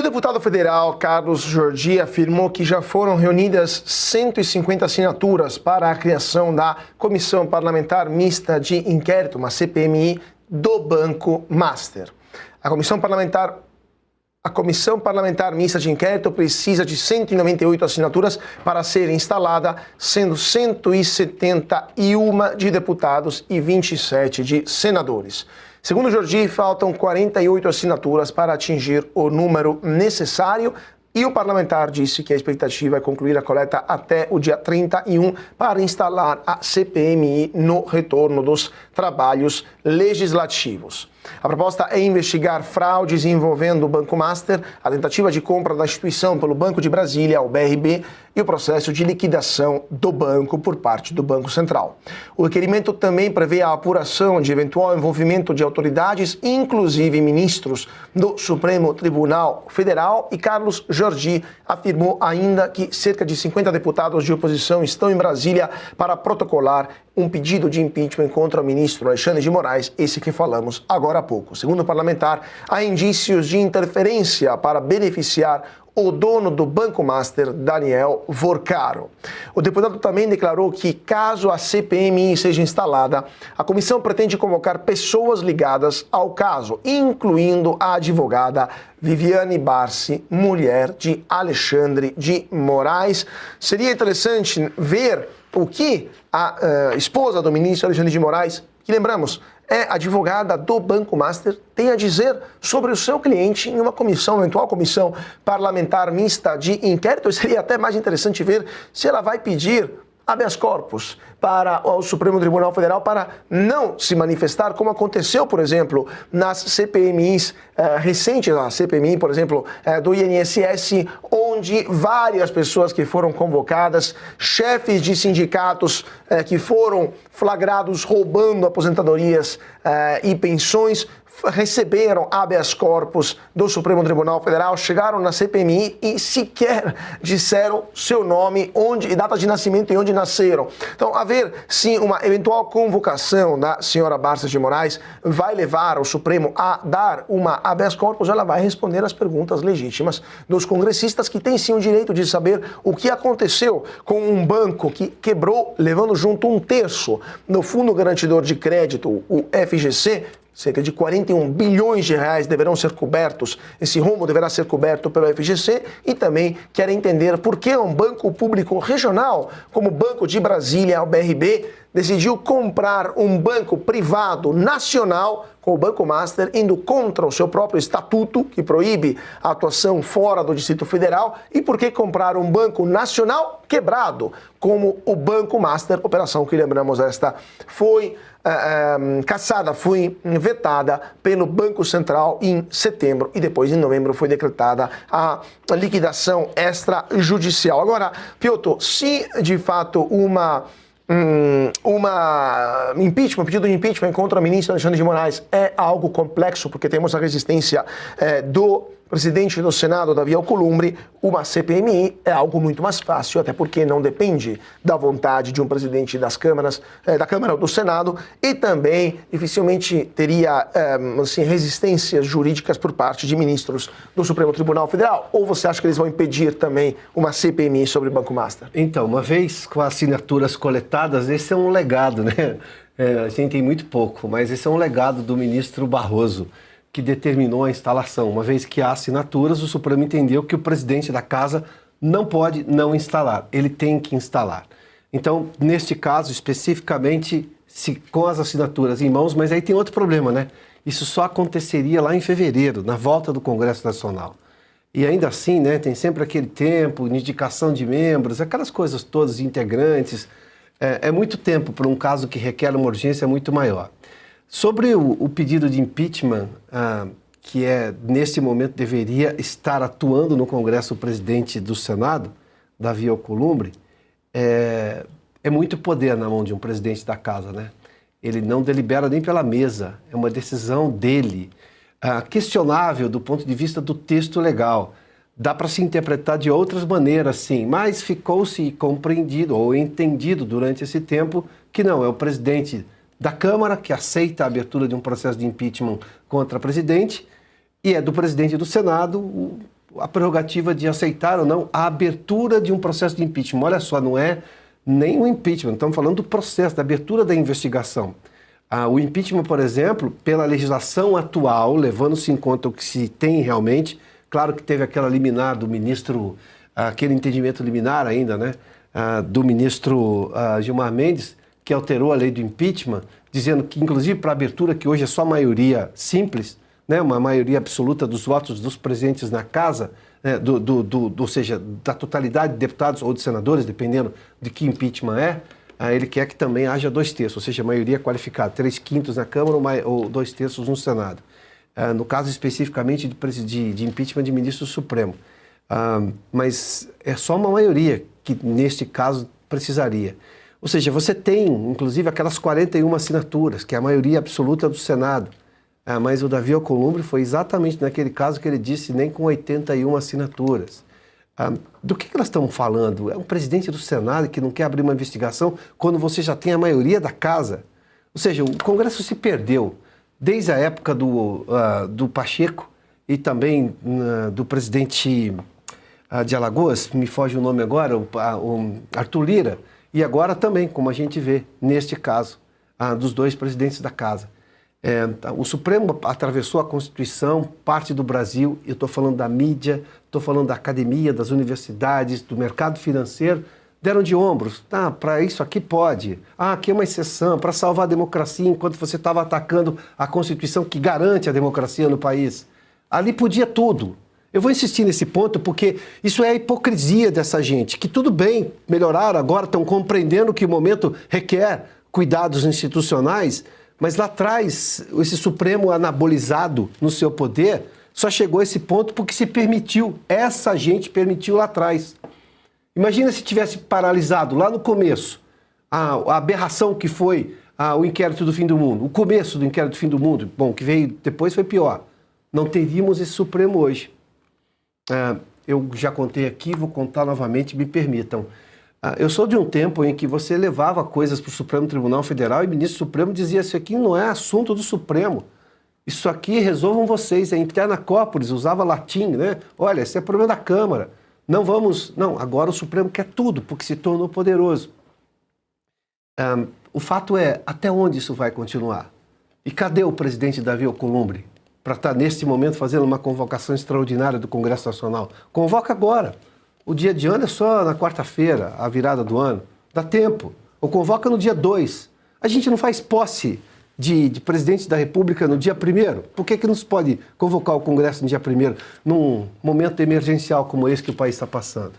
O deputado federal Carlos Jordi afirmou que já foram reunidas 150 assinaturas para a criação da Comissão Parlamentar Mista de Inquérito, uma CPMI, do Banco Master. A Comissão Parlamentar Mista de Inquérito precisa de 198 assinaturas para ser instalada, sendo 171 de deputados e 27 de senadores. Segundo Jordi, faltam 48 assinaturas para atingir o número necessário e o parlamentar disse que a expectativa é concluir a coleta até o dia 31 para instalar a CPMI no retorno dos trabalhos legislativos. A proposta é investigar fraudes envolvendo o Banco Master, a tentativa de compra da instituição pelo Banco de Brasília, o BRB, e o processo de liquidação do banco por parte do Banco Central. O requerimento também prevê a apuração de eventual envolvimento de autoridades, inclusive ministros do Supremo Tribunal Federal, e Carlos Jordi afirmou ainda que cerca de 50 deputados de oposição estão em Brasília para protocolar um pedido de impeachment contra o ministro Alexandre de Moraes, esse que falamos agora há pouco. Segundo o parlamentar, há indícios de interferência para beneficiar o dono do Banco Master, Daniel Vorcaro. O deputado também declarou que, caso a CPMI seja instalada, a comissão pretende convocar pessoas ligadas ao caso, incluindo a advogada Viviane Barsi, mulher de Alexandre de Moraes. Seria interessante ver o que a esposa do ministro Alexandre de Moraes, que lembramos, é advogada do Banco Master, tem a dizer sobre o seu cliente em uma comissão, eventual comissão parlamentar mista de inquérito. Seria até mais interessante ver se ela vai pedir habeas corpus para o Supremo Tribunal Federal para não se manifestar, como aconteceu, por exemplo, nas CPMIs recentes, a CPMI, por exemplo, do INSS, onde várias pessoas que foram convocadas, chefes de sindicatos que foram flagrados roubando aposentadorias e pensões, receberam habeas corpus do Supremo Tribunal Federal, chegaram na CPMI e sequer disseram seu nome, onde, data de nascimento e onde nasceram. Então, haver sim uma eventual convocação da senhora Barsi de Moraes vai levar o Supremo a dar uma habeas corpus, ela vai responder às perguntas legítimas dos congressistas que têm sim o direito de saber o que aconteceu com um banco que quebrou, levando junto um terço no Fundo Garantidor de Crédito, o FGC. Cerca de 41 bilhões de reais deverão ser cobertos, esse rombo deverá ser coberto pelo FGC, e também quer entender por que um banco público regional, como o Banco de Brasília, o BRB, decidiu comprar um banco privado nacional com o Banco Master, indo contra o seu próprio estatuto, que proíbe a atuação fora do Distrito Federal, e por que comprar um banco nacional quebrado, como o Banco Master, operação que, lembramos, esta foi cassada, foi vetada pelo Banco Central em setembro e depois em novembro foi decretada a liquidação extrajudicial. Agora, Piotr, se de fato um pedido de impeachment contra o ministro Alexandre de Moraes é algo complexo, porque temos a resistência do presidente do Senado, Davi Alcolumbre, uma CPMI é algo muito mais fácil, até porque não depende da vontade de um presidente das câmaras, da Câmara ou do Senado, e também dificilmente teria assim, resistências jurídicas por parte de ministros do Supremo Tribunal Federal. Ou você acha que eles vão impedir também uma CPMI sobre o Banco Master? Então, uma vez com assinaturas coletadas, esse é um legado, né? A gente tem muito pouco, mas esse é um legado do ministro Barroso, que determinou a instalação. Uma vez que há assinaturas, o Supremo entendeu que o presidente da casa não pode não instalar, ele tem que instalar. Então, neste caso, especificamente, com as assinaturas em mãos, mas aí tem outro problema, né? Isso só aconteceria lá em fevereiro, na volta do Congresso Nacional. E ainda assim, né, tem sempre aquele tempo, indicação de membros, aquelas coisas todas, integrantes. É muito tempo para um caso que requer uma urgência muito maior. Sobre o pedido de impeachment, que nesse momento deveria estar atuando no Congresso o presidente do Senado, Davi Alcolumbre, é muito poder na mão de um presidente da casa, né? Ele não delibera nem pela mesa, é uma decisão dele, questionável do ponto de vista do texto legal. Dá para se interpretar de outras maneiras, sim, mas ficou-se compreendido ou entendido durante esse tempo que não, é o presidente da Câmara, que aceita a abertura de um processo de impeachment contra o presidente, e é do presidente do Senado a prerrogativa de aceitar ou não a abertura de um processo de impeachment. Olha só, não é nem o impeachment, estamos falando do processo, da abertura da investigação. O impeachment, por exemplo, pela legislação atual, levando-se em conta o que se tem realmente, claro que teve aquela liminar do ministro, aquele entendimento liminar ainda, né, do ministro Gilmar Mendes, que alterou a lei do impeachment, dizendo que, inclusive, para a abertura, que hoje é só maioria simples, né, uma maioria absoluta dos votos dos presentes na casa, ou seja, da totalidade de deputados ou de senadores, dependendo de que impeachment ele quer que também haja 2/3, ou seja, maioria qualificada, 3/5 na Câmara ou 2/3 no Senado. No caso especificamente de impeachment de ministro supremo. Mas é só uma maioria que, neste caso, precisaria. Ou seja, você tem, inclusive, aquelas 41 assinaturas, que é a maioria absoluta do Senado. Mas o Davi Alcolumbre foi exatamente naquele caso que ele disse, nem com 81 assinaturas. Do que nós estamos falando? É um presidente do Senado que não quer abrir uma investigação quando você já tem a maioria da casa. Ou seja, o Congresso se perdeu. Desde a época do Pacheco e também do presidente de Alagoas, me foge o nome agora, o Arthur Lira, e agora também, como a gente vê neste caso, dos dois presidentes da casa. O Supremo atravessou a Constituição, parte do Brasil, eu estou falando da mídia, estou falando da academia, das universidades, do mercado financeiro, deram de ombros. Para isso aqui pode. Aqui é uma exceção, para salvar a democracia, enquanto você estava atacando a Constituição que garante a democracia no país. Ali podia tudo. Eu vou insistir nesse ponto porque isso é a hipocrisia dessa gente, que tudo bem, melhoraram, agora estão compreendendo que o momento requer cuidados institucionais, mas lá atrás, esse Supremo anabolizado no seu poder só chegou a esse ponto porque se permitiu, essa gente permitiu lá atrás. Imagina se tivesse paralisado lá no começo a aberração que foi o inquérito do fim do mundo, o começo do inquérito do fim do mundo, bom, o que veio depois foi pior. Não teríamos esse Supremo hoje. Eu já contei aqui, vou contar novamente, me permitam. Eu sou de um tempo em que você levava coisas para o Supremo Tribunal Federal e o ministro Supremo dizia: isso aqui não é assunto do Supremo. Isso aqui resolvam vocês, é interna corporis, usava latim, né? Olha, esse é problema da Câmara. Não vamos... Não, agora o Supremo quer tudo, porque se tornou poderoso. O fato é, até onde isso vai continuar? E cadê o presidente Davi Alcolumbre para estar, neste momento, fazendo uma convocação extraordinária do Congresso Nacional? Convoca agora. O dia de ano é só na quarta-feira, a virada do ano. Dá tempo. Ou convoca no dia 2. A gente não faz posse de presidente da República no dia 1º. Por que não se pode convocar o Congresso no dia 1º, num momento emergencial como esse que o país está passando?